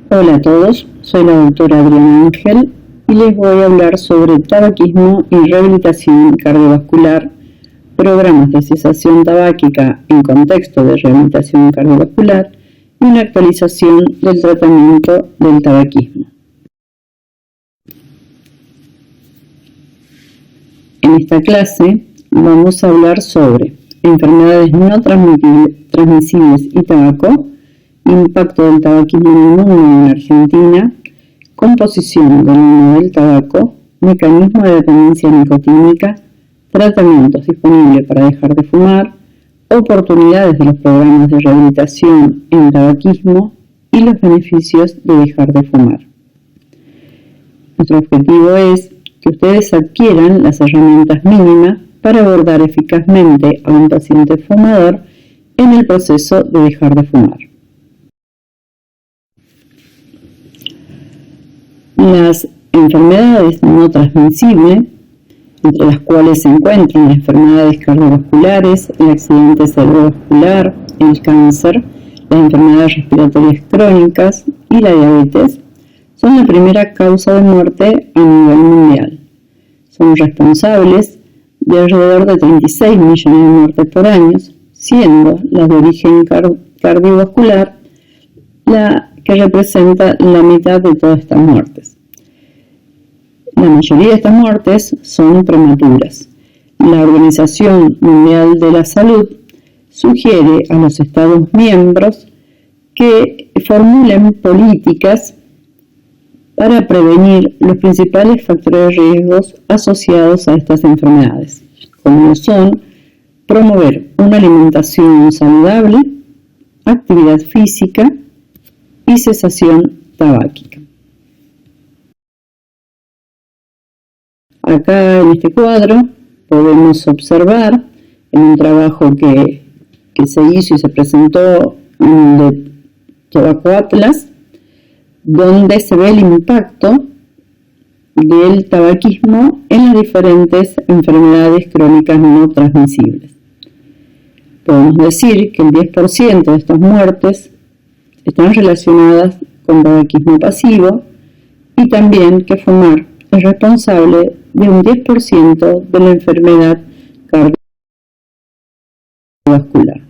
Hola a todos, soy la doctora Adriana Ángel y les voy a hablar sobre tabaquismo y rehabilitación cardiovascular, programas de cesación tabáquica en contexto de rehabilitación cardiovascular y una actualización del tratamiento del tabaquismo. En esta clase vamos a hablar sobre enfermedades no transmisibles y tabaco, impacto del tabaquismo en el mundo y en Argentina, composición del humo del tabaco, mecanismo de dependencia nicotínica, tratamientos disponibles para dejar de fumar, oportunidades de los programas de rehabilitación en tabaquismo y los beneficios de dejar de fumar. Nuestro objetivo es que ustedes adquieran las herramientas mínimas para abordar eficazmente a un paciente fumador en el proceso de dejar de fumar. Las enfermedades no transmisibles, entre las cuales se encuentran las enfermedades cardiovasculares, el accidente cerebrovascular, el cáncer, las enfermedades respiratorias crónicas y la diabetes, son la primera causa de muerte a nivel mundial. Son responsables de alrededor de 36 millones de muertes por año, siendo las de origen cardiovascular la que representa la mitad de todas estas muertes. La mayoría de estas muertes son prematuras. La Organización Mundial de la Salud sugiere a los Estados miembros que formulen políticas para prevenir los principales factores de riesgos asociados a estas enfermedades, como son promover una alimentación saludable, actividad física y cesación tabáquica. Acá en este cuadro podemos observar en un trabajo que se hizo y se presentó de Tobacco Atlas, donde se ve el impacto del tabaquismo en las diferentes enfermedades crónicas no transmisibles. Podemos decir que el 10% de estas muertes están relacionadas con tabaquismo pasivo y también que fumar es responsable de un 10% de la enfermedad cardiovascular.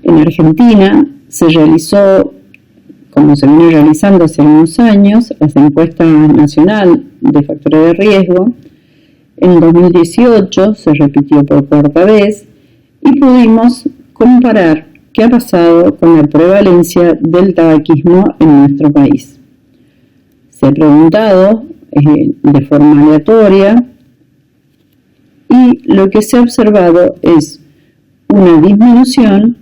En Argentina se realizó, como se viene realizando hace unos años, la encuesta nacional de factores de riesgo. En 2018 se repitió por cuarta vez y pudimos comparar qué ha pasado con la prevalencia del tabaquismo en nuestro país. Se ha preguntado de forma aleatoria y lo que se ha observado es una disminución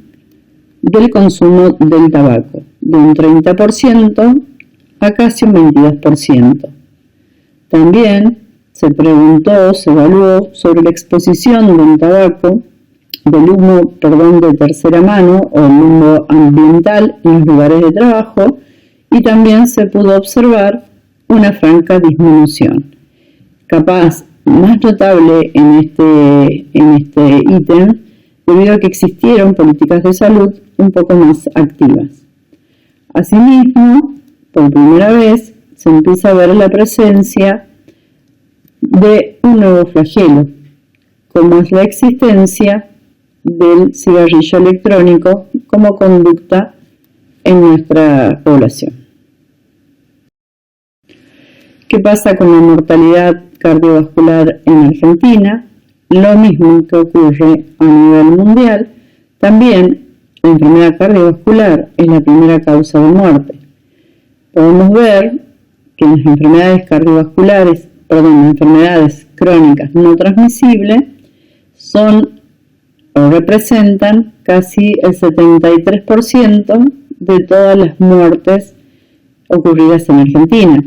del consumo del tabaco, de un 30% a casi un 22%. También se evaluó sobre la exposición del tabaco, del humo, de tercera mano o el humo ambiental en los lugares de trabajo, y también se pudo observar una franca disminución. Capaz más notable en este ítem, debido a que existieron políticas de salud un poco más activas. Asimismo, por primera vez se empieza a ver la presencia de un nuevo flagelo, como es la existencia del cigarrillo electrónico como conducta en nuestra población. ¿Qué pasa con la mortalidad cardiovascular en Argentina? Lo mismo que ocurre a nivel mundial. También la enfermedad cardiovascular es la primera causa de muerte. Podemos ver que las enfermedades enfermedades crónicas no transmisibles son o representan casi el 73% de todas las muertes ocurridas en Argentina.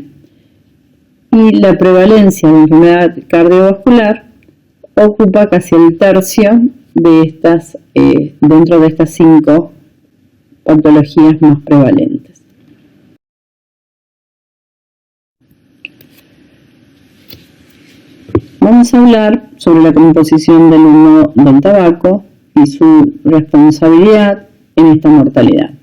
Y la prevalencia de enfermedad cardiovascular ocupa casi el tercio de estas, dentro de estas 5 patologías más prevalentes. Vamos a hablar sobre la composición del humo del tabaco y su responsabilidad en esta mortalidad.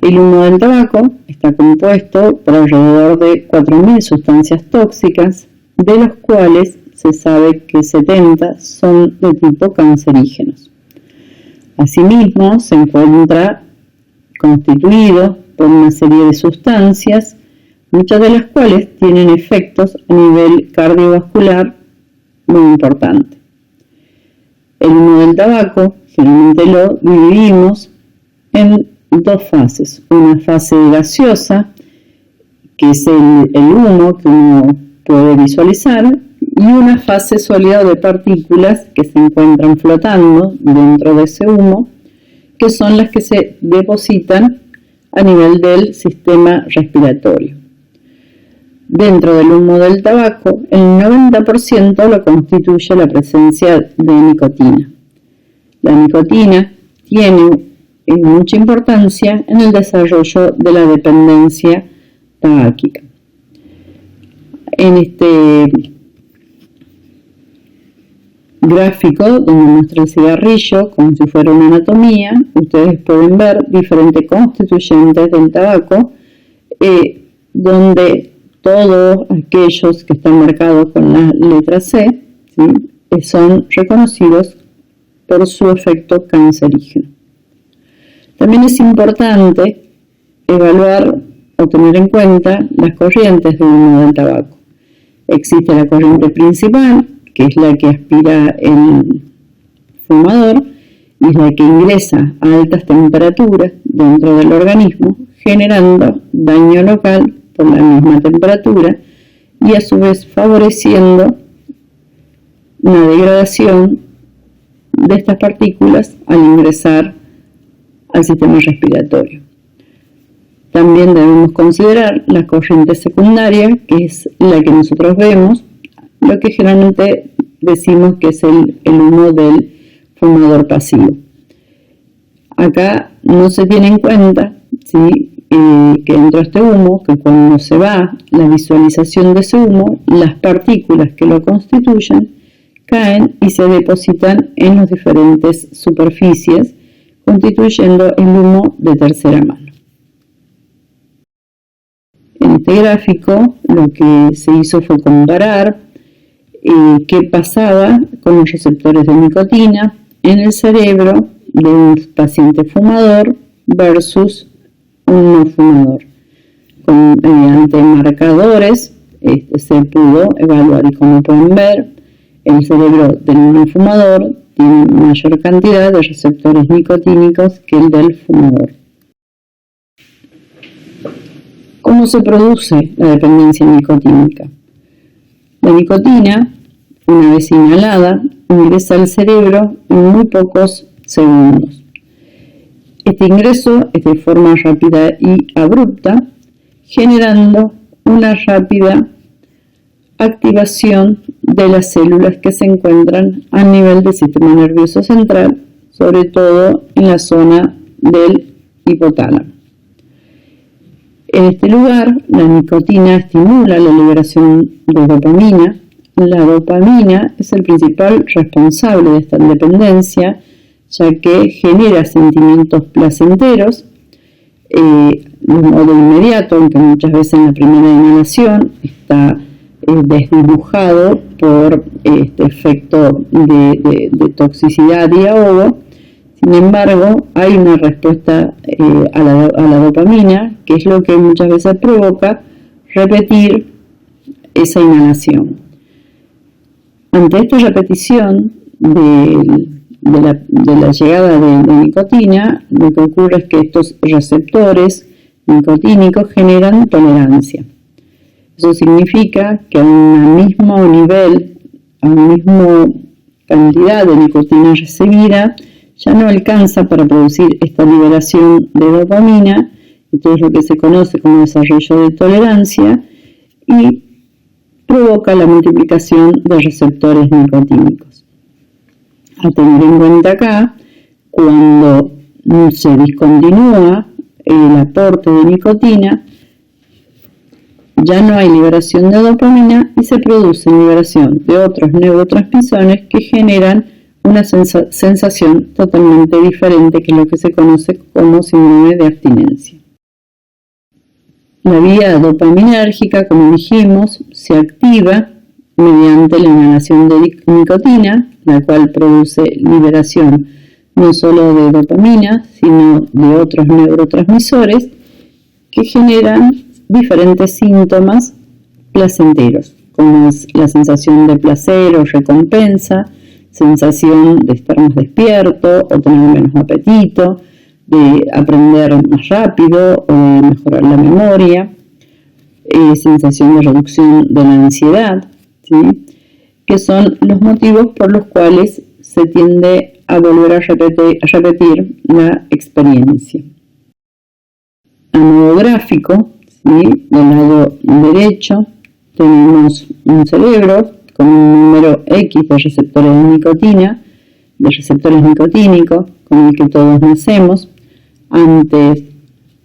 El humo del tabaco está compuesto por alrededor de 4.000 sustancias tóxicas, de los cuales se sabe que 70 son de tipo cancerígenos. Asimismo, se encuentra constituido por una serie de sustancias, muchas de las cuales tienen efectos a nivel cardiovascular muy importantes. El humo del tabaco generalmente lo dividimos en dos fases. Una fase gaseosa, que es el humo que uno puede visualizar, y una fase sólida de partículas que se encuentran flotando dentro de ese humo, que son las que se depositan a nivel del sistema respiratorio. Dentro del humo del tabaco, el 90% lo constituye la presencia de nicotina. La nicotina tiene mucha importancia en el desarrollo de la dependencia tabáquica. En este gráfico donde muestra el cigarrillo como si fuera una anatomía, ustedes pueden ver diferentes constituyentes del tabaco, donde todos aquellos que están marcados con la letra C, ¿sí?, son reconocidos por su efecto cancerígeno. También es importante evaluar o tener en cuenta las corrientes de humo del tabaco. Existe la corriente principal, que es la que aspira el fumador, y es la que ingresa a altas temperaturas dentro del organismo, generando daño local por la misma temperatura y a su vez favoreciendo una degradación de estas partículas al ingresar al sistema respiratorio. También debemos considerar la corriente secundaria, que es la que nosotros vemos, lo que generalmente decimos que es el humo del fumador pasivo. Acá no se tiene en cuenta, ¿sí?, que dentro de este humo, que cuando se va la visualización de ese humo, las partículas que lo constituyen caen y se depositan en las diferentes superficies, constituyendo el humo de tercera mano. En este gráfico lo que se hizo fue comparar qué pasaba con los receptores de nicotina en el cerebro de un paciente fumador versus un no fumador. Mediante marcadores se pudo evaluar, y como pueden ver, el cerebro del no fumador tiene mayor cantidad de receptores nicotínicos que el del fumador. ¿Cómo se produce la dependencia nicotínica? La nicotina, una vez inhalada, ingresa al cerebro en muy pocos segundos. Este ingreso es de forma rápida y abrupta, generando una rápida activación de las células que se encuentran a nivel del sistema nervioso central, sobre todo en la zona del hipotálamo. En este lugar, la nicotina estimula la liberación de dopamina. La dopamina es el principal responsable de esta dependencia, ya que genera sentimientos placenteros de modo inmediato, aunque muchas veces en la primera inhalación está desdibujado por este efecto de toxicidad y ahogo. Sin embargo, hay una respuesta a la dopamina, que es lo que muchas veces provoca repetir esa inhalación. Ante esta repetición de la llegada de nicotina, lo que ocurre es que estos receptores nicotínicos generan tolerancia. Eso significa que a un mismo nivel, a una misma cantidad de nicotina recibida, ya no alcanza para producir esta liberación de dopamina. Esto es lo que se conoce como desarrollo de tolerancia y provoca la multiplicación de receptores nicotínicos. A tener en cuenta acá, cuando se discontinúa el aporte de nicotina, ya no hay liberación de dopamina y se produce liberación de otros neurotransmisores que generan una sensación totalmente diferente, que es lo que se conoce como síndrome de abstinencia. La vía dopaminérgica, como dijimos, se activa mediante la inhalación de nicotina, la cual produce liberación no solo de dopamina, sino de otros neurotransmisores que generan diferentes síntomas placenteros, como es la sensación de placer o recompensa, sensación de estar más despierto o tener menos apetito, de aprender más rápido o de mejorar la memoria, sensación de reducción de la ansiedad, ¿sí? Que son los motivos por los cuales se tiende a volver a repetir la experiencia. A modo gráfico, ¿sí? Del lado derecho tenemos un cerebro con un número X de receptores de nicotina, de receptores nicotínicos, con el que todos nacemos. Ante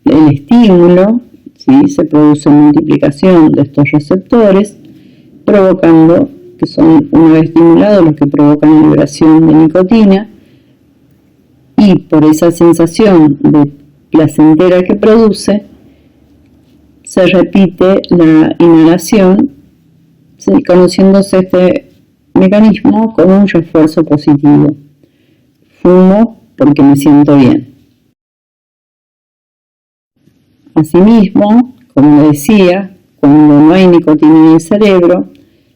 el estímulo, ¿sí? Se produce multiplicación de estos receptores, provocando, que son una vez estimulados los que provocan la liberación de nicotina, y por esa sensación de placentera que produce, se repite la inhalación, ¿sí? Conociéndose este mecanismo como un refuerzo positivo. Fumo porque me siento bien. Asimismo, como decía, cuando no hay nicotina en el cerebro,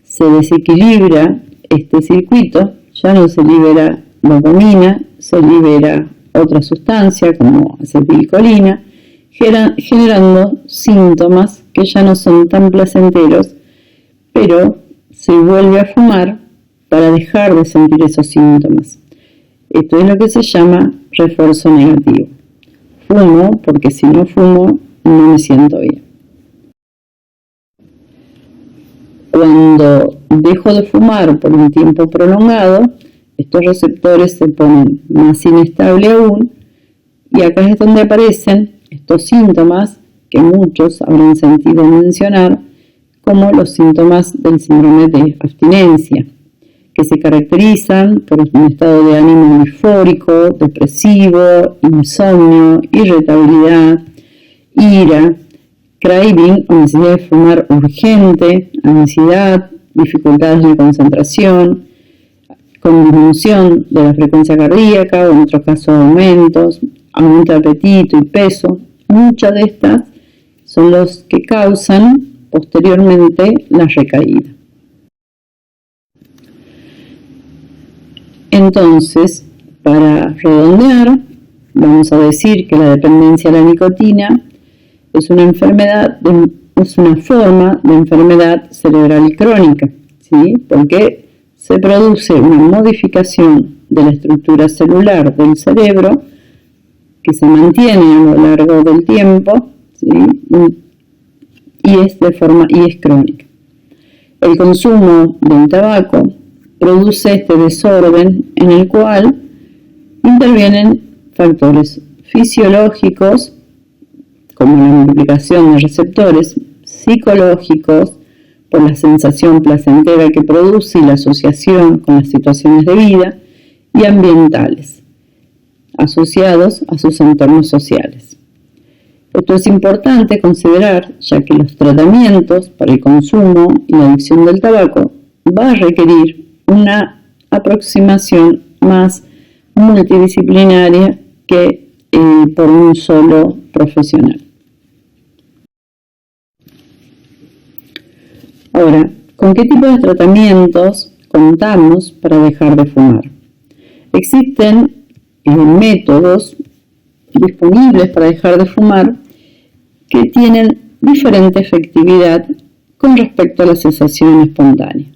se desequilibra este circuito, ya no se libera dopamina, se libera otra sustancia como acetilcolina, generando síntomas que ya no son tan placenteros, pero se vuelve a fumar para dejar de sentir esos síntomas. Esto es lo que se llama refuerzo negativo. Fumo porque si no fumo no me siento bien. Cuando dejo de fumar por un tiempo prolongado, estos receptores se ponen más inestables aún, y acá es donde aparecen estos síntomas que muchos habrán sentido mencionar, como los síntomas del síndrome de abstinencia, que se caracterizan por un estado de ánimo eufórico, depresivo, insomnio, irritabilidad, ira, craving o necesidad de fumar urgente, ansiedad, dificultades en la concentración, con disminución de la frecuencia cardíaca o en otros casos aumento de apetito y peso. Muchas de estas son los que causan posteriormente la recaída. Entonces, para redondear, vamos a decir que la dependencia a la nicotina es una forma de enfermedad cerebral crónica, ¿sí? Porque se produce una modificación de la estructura celular del cerebro que se mantiene a lo largo del tiempo, ¿sí? y es crónica. El consumo del tabaco produce este desorden en el cual intervienen factores fisiológicos como la multiplicación de receptores, psicológicos por la sensación placentera que produce y la asociación con las situaciones de vida, y ambientales asociados a sus entornos sociales. Esto es importante considerar, ya que los tratamientos para el consumo y la adicción del tabaco va a requerir una aproximación más multidisciplinaria que por un solo profesional. Ahora, ¿con qué tipo de tratamientos contamos para dejar de fumar? Existen métodos disponibles para dejar de fumar que tienen diferente efectividad con respecto a la cesación espontánea.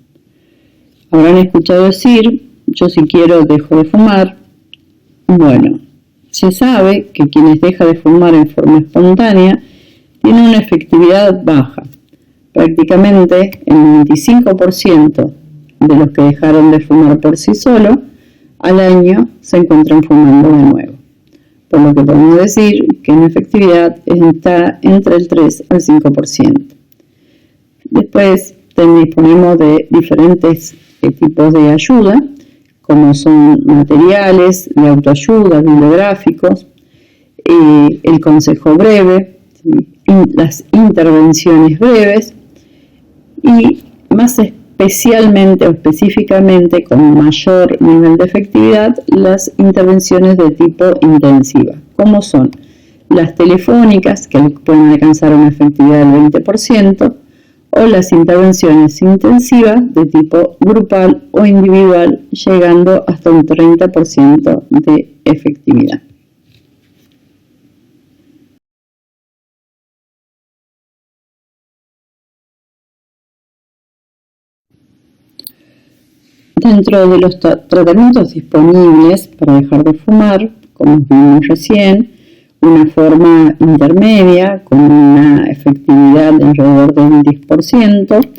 Habrán escuchado decir, yo si quiero dejo de fumar. Bueno, se sabe que quienes dejan de fumar en forma espontánea tienen una efectividad baja. Prácticamente el 95% de los que dejaron de fumar por sí solos al año se encuentran fumando de nuevo. Por lo que podemos decir que en efectividad está entre el 3 al 5%. Después disponemos de diferentes tipos de ayuda, como son materiales de autoayuda, bibliográficos, el consejo breve, ¿sí? las intervenciones breves y más especialmente o específicamente con mayor nivel de efectividad las intervenciones de tipo intensiva, como son las telefónicas, que pueden alcanzar una efectividad del 20%, o las intervenciones intensivas de tipo grupal o individual, llegando hasta un 30% de efectividad. Dentro de los tratamientos disponibles para dejar de fumar, como vimos recién, una forma intermedia con una efectividad de alrededor del 10%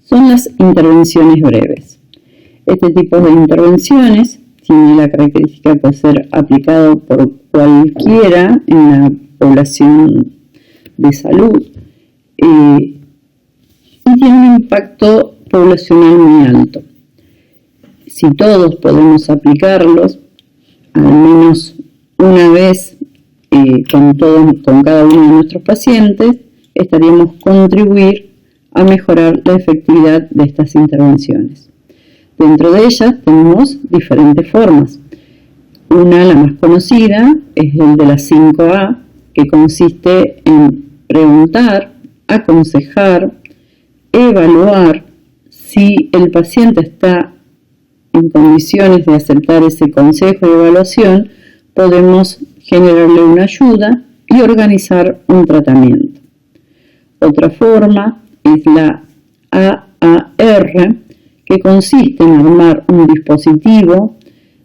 son las intervenciones breves. Este tipo de intervenciones tiene la característica de ser aplicado por cualquiera en la población de salud y tiene un impacto poblacional muy alto. Si todos podemos aplicarlos, al menos una vez con cada uno de nuestros pacientes, estaríamos contribuir a mejorar la efectividad de estas intervenciones. Dentro de ellas tenemos diferentes formas. Una, la más conocida, es el de las 5A, que consiste en preguntar, aconsejar, evaluar. Si el paciente está en condiciones de aceptar ese consejo y evaluación, podemos generarle una ayuda y organizar un tratamiento. Otra forma es la AAR, que consiste en armar un dispositivo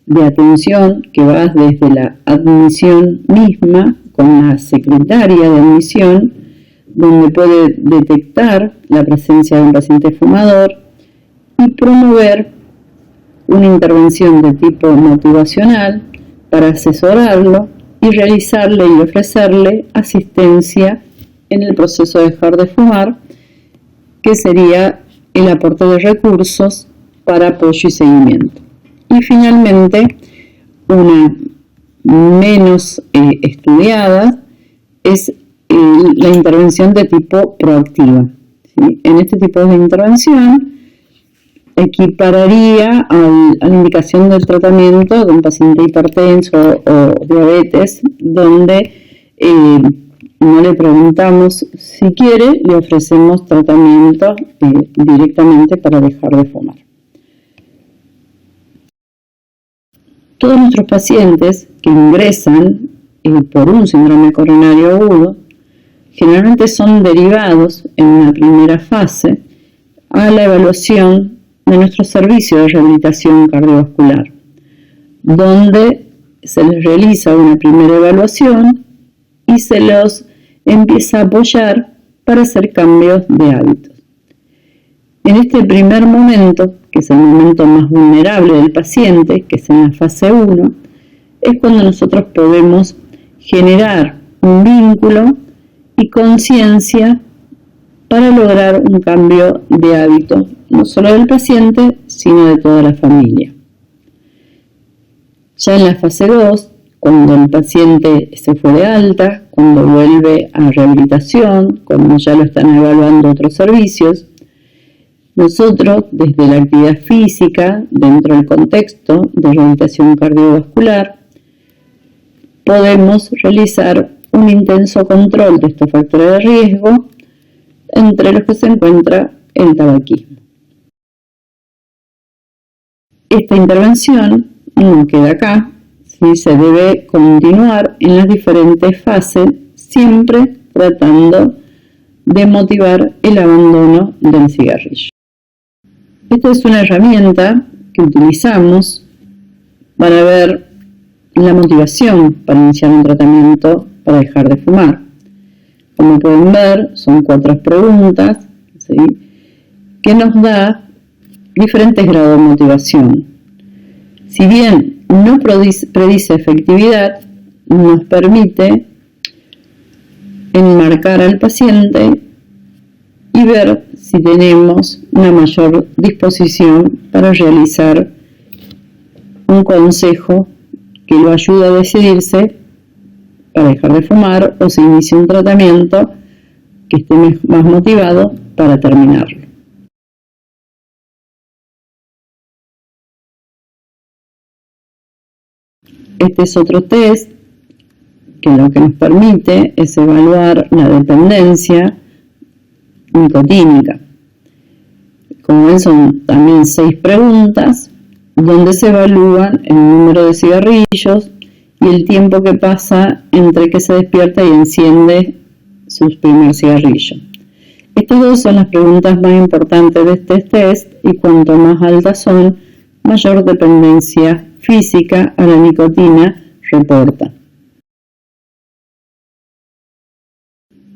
de atención que va desde la admisión misma con la secretaria de admisión, donde puede detectar la presencia de un paciente fumador y promover una intervención de tipo motivacional para asesorarlo y realizarle y ofrecerle asistencia en el proceso de dejar de fumar, que sería el aporte de recursos para apoyo y seguimiento. Y finalmente, una menos estudiada es la intervención de tipo proactiva. ¿Sí? En este tipo de intervención equipararía a la indicación del tratamiento de un paciente hipertenso o diabetes, donde no le preguntamos si quiere, le ofrecemos tratamiento directamente para dejar de fumar. Todos nuestros pacientes que ingresan por un síndrome coronario agudo generalmente son derivados en una primera fase a la evaluación de nuestro servicio de rehabilitación cardiovascular, donde se les realiza una primera evaluación y se los empieza a apoyar para hacer cambios de hábitos. En este primer momento, que es el momento más vulnerable del paciente, que es en la fase 1, es cuando nosotros podemos generar un vínculo y conciencia para lograr un cambio de hábito, no solo del paciente, sino de toda la familia. Ya en la fase 2, cuando el paciente se fue de alta, cuando vuelve a rehabilitación, cuando ya lo están evaluando otros servicios, nosotros, desde la actividad física, dentro del contexto de rehabilitación cardiovascular, podemos realizar un intenso control de estos factores de riesgo, entre los que se encuentra el tabaquismo. Esta intervención no queda acá, ¿sí? Se debe continuar en las diferentes fases, siempre tratando de motivar el abandono del cigarrillo. Esta es una herramienta que utilizamos para ver la motivación para iniciar un tratamiento para dejar de fumar. Como pueden ver, son 4 preguntas, ¿sí?, que nos da diferentes grados de motivación. Si bien no predice efectividad, nos permite enmarcar al paciente y ver si tenemos una mayor disposición para realizar un consejo que lo ayude a decidirse para dejar de fumar o se inicia un tratamiento que esté más motivado para terminarlo. Este es otro test que lo que nos permite es evaluar la dependencia nicotínica. Como ven, son también 6 preguntas donde se evalúan el número de cigarrillos y el tiempo que pasa entre que se despierta y enciende su primer cigarrillo. Estas dos son las preguntas más importantes de este test y cuanto más altas son, mayor dependencia física a la nicotina reporta.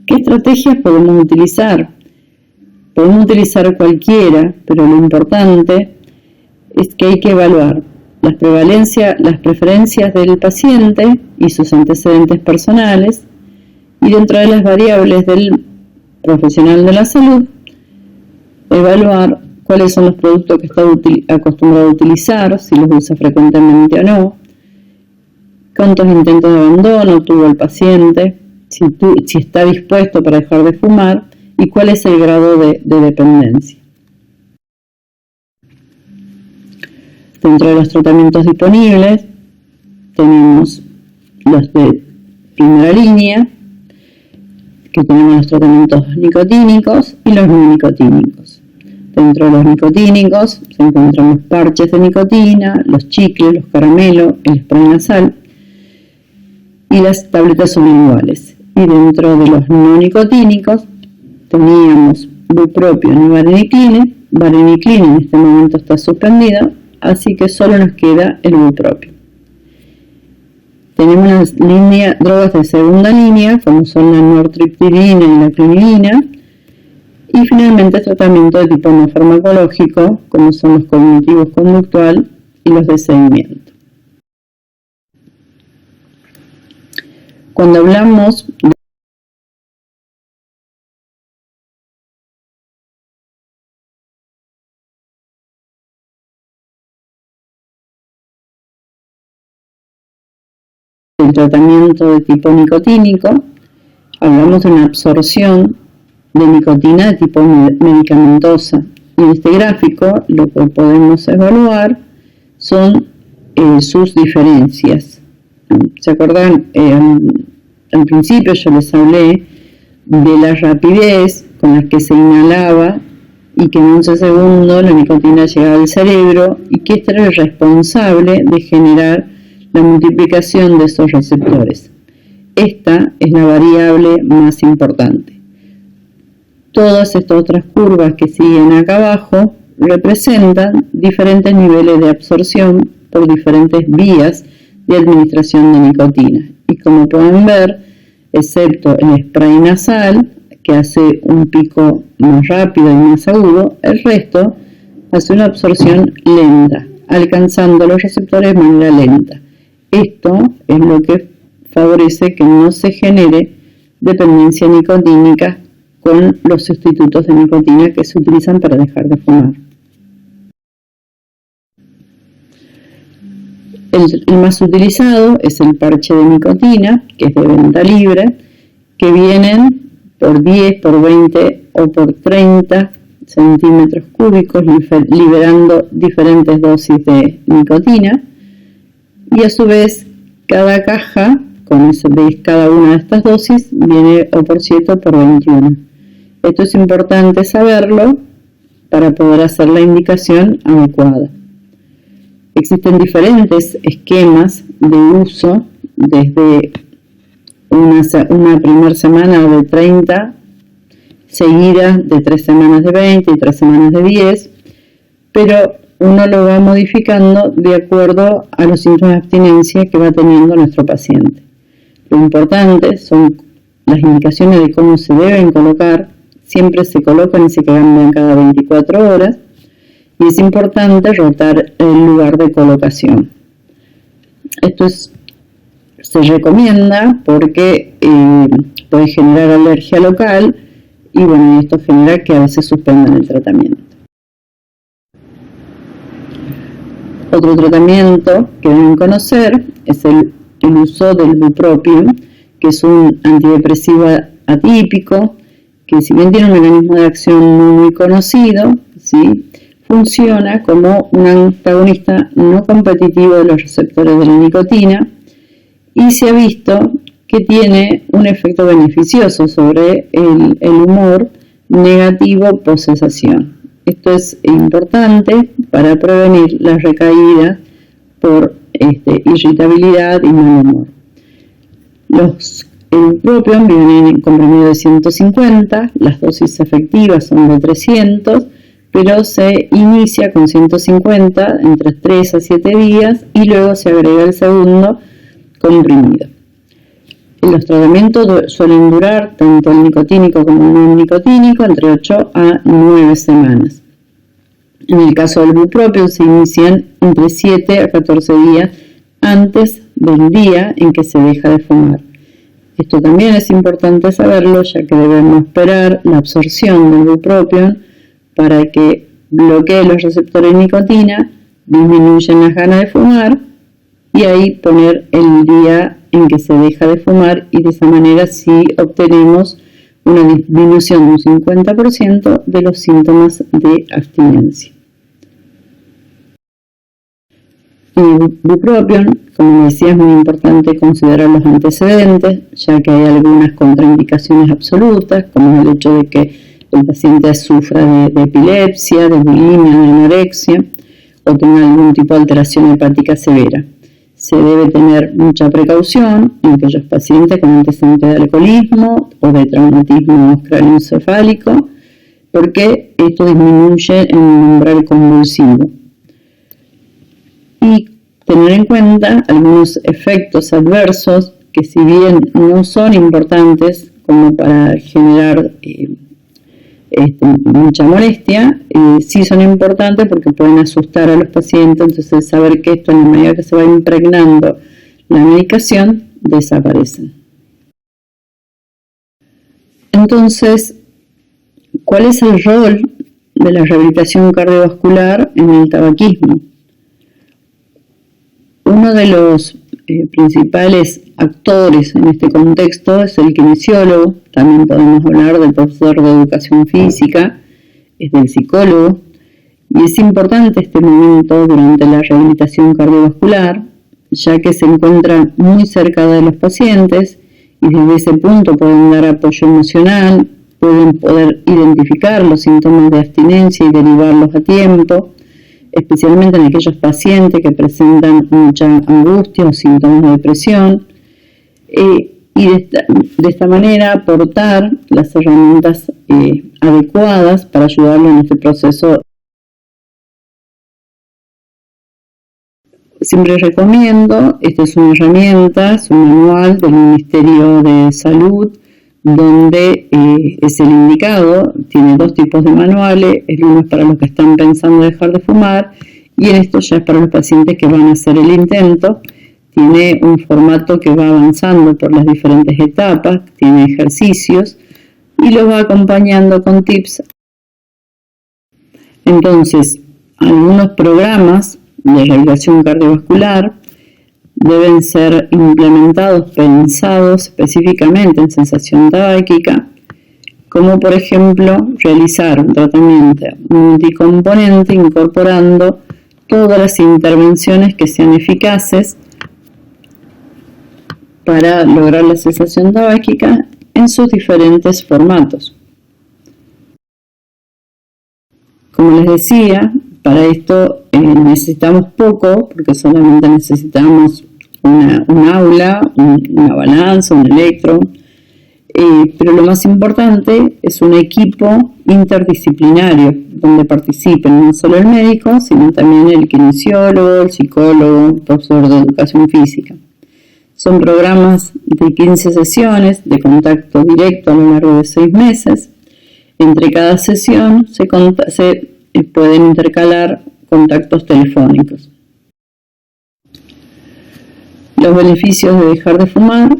¿Qué estrategias podemos utilizar? Podemos utilizar cualquiera, pero lo importante es que hay que evaluar las preferencias del paciente y sus antecedentes personales, y dentro de las variables del profesional de la salud, evaluar cuáles son los productos que está acostumbrado a utilizar, si los usa frecuentemente o no, cuántos intentos de abandono tuvo el paciente, si está dispuesto para dejar de fumar y cuál es el grado de dependencia. Dentro de los tratamientos disponibles tenemos los de primera línea, que tenemos los tratamientos nicotínicos y los no nicotínicos. Dentro de los nicotínicos se encuentran los parches de nicotina, los chicles, los caramelos, el spray nasal y las tabletas sublinguales. Y dentro de los no nicotínicos teníamos bupropion y varenicline. Varenicline en este momento está suspendido, así que solo nos queda el bupropion. Tenemos las drogas de segunda línea, como son la nortriptilina y la clonidina, y finalmente tratamiento de tipo no farmacológico, como son los cognitivos conductual y los de seguimiento. Cuando hablamos del tratamiento de tipo nicotínico, hablamos de una absorción de nicotina de tipo medicamentosa. En este gráfico lo que podemos evaluar son sus diferencias. ¿Se acuerdan? Al principio yo les hablé de la rapidez con la que se inhalaba y que en 11 segundos la nicotina llegaba al cerebro y que este era el responsable de generar la multiplicación de esos receptores. Esta es la variable más importante. Todas estas otras curvas que siguen acá abajo representan diferentes niveles de absorción por diferentes vías de administración de nicotina. Y como pueden ver, excepto el spray nasal, que hace un pico más rápido y más agudo, el resto hace una absorción lenta, alcanzando los receptores de manera lenta. Esto es lo que favorece que no se genere dependencia nicotínica con los sustitutos de nicotina que se utilizan para dejar de fumar. El más utilizado es el parche de nicotina, que es de venta libre, que vienen por 10, por 20 o por 30 centímetros cúbicos, liberando diferentes dosis de nicotina. Y a su vez, cada caja, de cada una de estas dosis, viene o por 7 o por 21. Esto es importante saberlo para poder hacer la indicación adecuada. Existen diferentes esquemas de uso, desde una primera semana de 30, seguida de 3 semanas de 20 y 3 semanas de 10, pero uno lo va modificando de acuerdo a los síntomas de abstinencia que va teniendo nuestro paciente. Lo importante son las indicaciones de cómo se deben colocar. Siempre se colocan y se cambian cada 24 horas. Y es importante rotar el lugar de colocación. Esto se recomienda porque puede generar alergia local y bueno, esto genera que a veces suspendan el tratamiento. Otro tratamiento que deben conocer es el uso del bupropion, que es un antidepresivo atípico que si bien tiene un mecanismo de acción muy conocido, ¿sí?, funciona como un antagonista no competitivo de los receptores de la nicotina y se ha visto que tiene un efecto beneficioso sobre el humor negativo post-cesación. Esto es importante para prevenir las recaídas por irritabilidad y mal humor. El bupropión viene en comprimido de 150, las dosis efectivas son de 300, pero se inicia con 150 entre 3 a 7 días y luego se agrega el segundo comprimido. Los tratamientos suelen durar, tanto el nicotínico como el no nicotínico, entre 8 a 9 semanas. En el caso del bupropión se inician entre 7 a 14 días antes del día en que se deja de fumar. Esto también es importante saberlo, ya que debemos esperar la absorción del bupropión para que bloquee los receptores de nicotina, disminuyen las ganas de fumar y ahí poner el día en que se deja de fumar, y de esa manera sí obtenemos una disminución de un 50% de los síntomas de abstinencia. En el bupropión, como decía, es muy importante considerar los antecedentes, ya que hay algunas contraindicaciones absolutas, como el hecho de que el paciente sufra de epilepsia, de bulimia, de anorexia o tenga algún tipo de alteración hepática severa. Se debe tener mucha precaución en aquellos pacientes con antecedentes de alcoholismo o de traumatismo craneoencefálico, porque esto disminuye el umbral convulsivo. Y tener en cuenta algunos efectos adversos que, si bien no son importantes como para generar mucha molestia, sí son importantes porque pueden asustar a los pacientes. Entonces, saber que esto, en la medida que se va impregnando la medicación, desaparecen. Entonces, ¿cuál es el rol de la rehabilitación cardiovascular en el tabaquismo? Uno de los principales actores en este contexto es el kinesiólogo. También podemos hablar del profesor de educación física, del psicólogo, y es importante este momento durante la rehabilitación cardiovascular, ya que se encuentra muy cerca de los pacientes y desde ese punto pueden dar apoyo emocional, pueden poder identificar los síntomas de abstinencia y derivarlos a tiempo, especialmente en aquellos pacientes que presentan mucha angustia o síntomas de depresión, y de esta manera aportar las herramientas adecuadas para ayudarlo en este proceso. Siempre recomiendo, esta es una herramienta, es un manual del Ministerio de Salud, donde es el indicado. Tiene dos tipos de manuales, el uno es para los que están pensando dejar de fumar y en esto ya es para los pacientes que van a hacer el intento. Tiene un formato que va avanzando por las diferentes etapas, tiene ejercicios y los va acompañando con tips. Entonces, algunos programas de rehabilitación cardiovascular deben ser implementados, pensados específicamente en sensación tabáquica, como por ejemplo realizar un tratamiento multicomponente incorporando todas las intervenciones que sean eficaces para lograr la cesación tabáquica en sus diferentes formatos. Como les decía, para esto necesitamos poco, porque solamente necesitamos un aula, una balanza, un electro, pero lo más importante es un equipo interdisciplinario donde participen no solo el médico, sino también el kinesiólogo, el psicólogo, el profesor de educación física. Son programas de 15 sesiones de contacto directo a lo largo de 6 meses. Entre cada sesión se pueden intercalar contactos telefónicos. Los beneficios de dejar de fumar